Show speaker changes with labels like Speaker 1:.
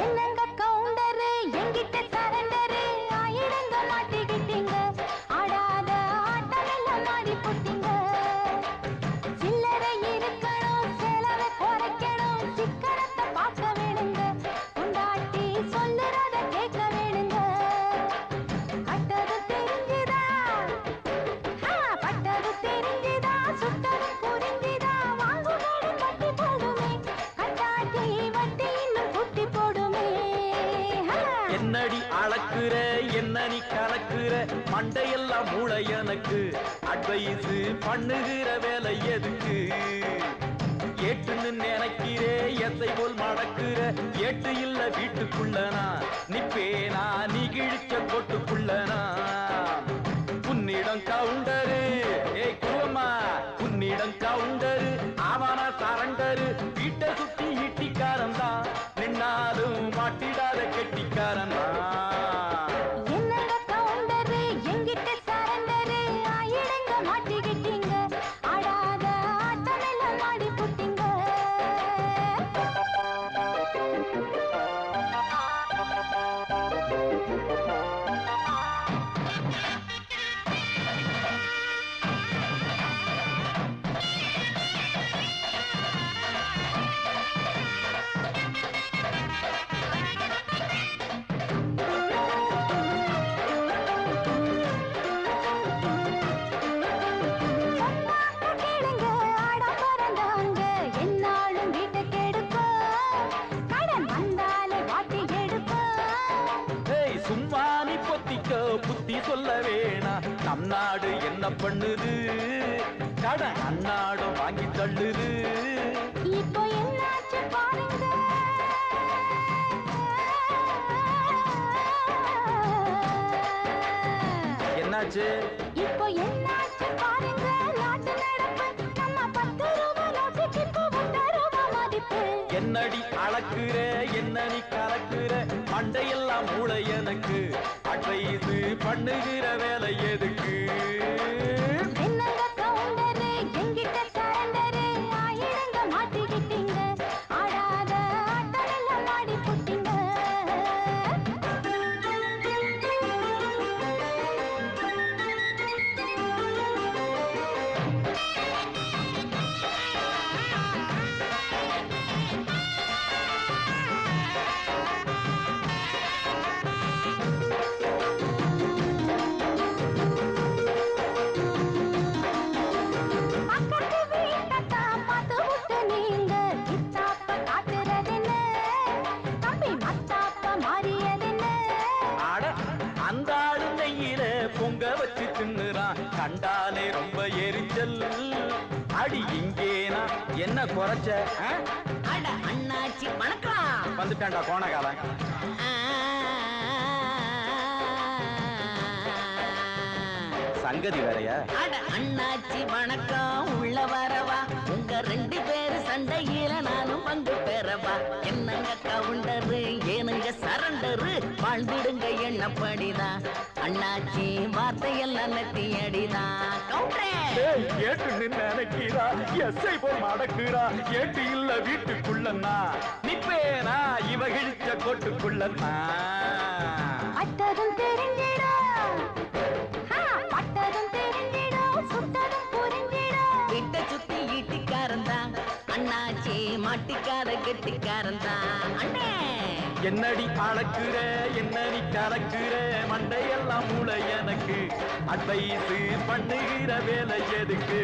Speaker 1: என்னங்க கவுண்டரு எங்கிட்ட சரண்டரு ஆயிடுங்க மாட்டிக்கிட்டீங்க ஆடாத ஆட்டமெல்லாம் மாடி போட்டீங்க சில்லறை இருக்கணும் செலவை குறைக்கணும் சிக்கனத்தை பார்க்க வேணுங்க கொண்டாட்டி சொல்லுறத கேட்க வேணுங்க பட்டது தெரிஞ்சுதா பட்டது தெரிஞ்சுதா சுட்டது புரிஞ்சுதா வாங்கு மேடு கட்டி போடுமே கட்டாட்டி வட்டி இன்னும் குட்டி போடுமே
Speaker 2: என்னடி அளக்குற என்ன நீ கலக்குற மண்டையெல்லாம் மூளை எனக்கு அட்வைஸ் பண்ணுகிற வேலை எதுக்கு ஏட்டுன்னு நினைக்கிறே எத்தை போல் மடக்குற ஏட்டு இல்ல வீட்டுக்குள்ளனா நிப்பேனா நீ கிழிச்ச கொட்டுக்குள்ளனா உன்னிடம் கவுண்டரு ஏய் குருவம்மா உன்னிடம் கவுண்டரு அவனா சரண்டரு வீட்டை சுத்தி ஈட்டிக்காரன் தான் நின்னாலும் மாட்டிடாத கெட்டிக்காரன்
Speaker 1: என்னங்க கவுண்டரு எங்கிட்ட சரண்டரு ஆயிடுங்க மாட்டிக்கிட்டீங்க ஆடாத ஆட்டமெல்லாம் மாடி போட்டீங்க
Speaker 2: புத்தி சொல்ல வேணா நம் நாடு என்ன பண்ணுது கடன் அந்நாடும் வாங்கி தள்ளுது
Speaker 1: இப்போ என்னாச்சு பாருங்க
Speaker 2: என்னாச்சு
Speaker 1: இப்போ என்னாச்சு பாருங்க நாட்டு நடப்பு நம்ம 10 ரூபாய் நோட்டுக்கு இப்போ 10 ரூபாய் மதிப்பு
Speaker 2: என்னடி அளக்குற என்ன நீ கலக்குற மண்டையெல்லாம் மூளை எனக்கு அட்வைஸ் பண்ணுகிற வேலை எதுக்கு
Speaker 1: என்னங்க கவுண்டரு எங்கிட்ட சரண்டரு ஆயிடுங்க மாட்டிக்கிட்டீங்க ஆடாத ஆட்டமெல்லாம் மாடி போட்டீங்க
Speaker 2: பொங்க வச்சு தின்னுறான் கண்டாலே ரொம்ப எரிச்சல் அடி இங்கேனா என்ன குறைச்ச
Speaker 3: அட அண்ணாச்சி வணக்கம்
Speaker 2: வந்துட்டான்டா கோணகாரன் சங்கதி வேறையா
Speaker 3: அட அண்ணாச்சி வணக்கம் உள்ள வரவா உங்க 2 பேரு சண்டையில நானும் பங்கு பெறவா என்னங்க கவுண்டரு ஏனுங்க சரண்டரு வாழ்ந்துடுங்க எண்ணப்படிதான் அண்ணாச்சி வார்த்தையெல்லாம் நெத்தி அடிதான் கவுண்டரே
Speaker 2: ஏட்டு நினைக்கிறா எஸ்ஐ போல் மடக்குறா ஏட்டு இல்ல வீட்டுக்குள்ளன்னா நிப்பேனா இவ கிழிச்ச கொட்டுக்குள்ளன்னா
Speaker 1: அட்டதும் தெரிஞ்சிடும் பட்டதும் தெரிஞ்சிடும் சுட்டதும் புரிஞ்சிடும்
Speaker 3: வீட்டை சுத்தி ஈட்டிக்காரன் தான் அண்ணாச்சி மாட்டிக்காத கெட்டிக்காரன் தான் அண்ணே
Speaker 2: என்னடி அளக்குற என்ன நீ கலக்குற மண்டையெல்லாம் மூளை எனக்கு அட்வைஸ் பண்ணுகிற வேலை எதுக்கு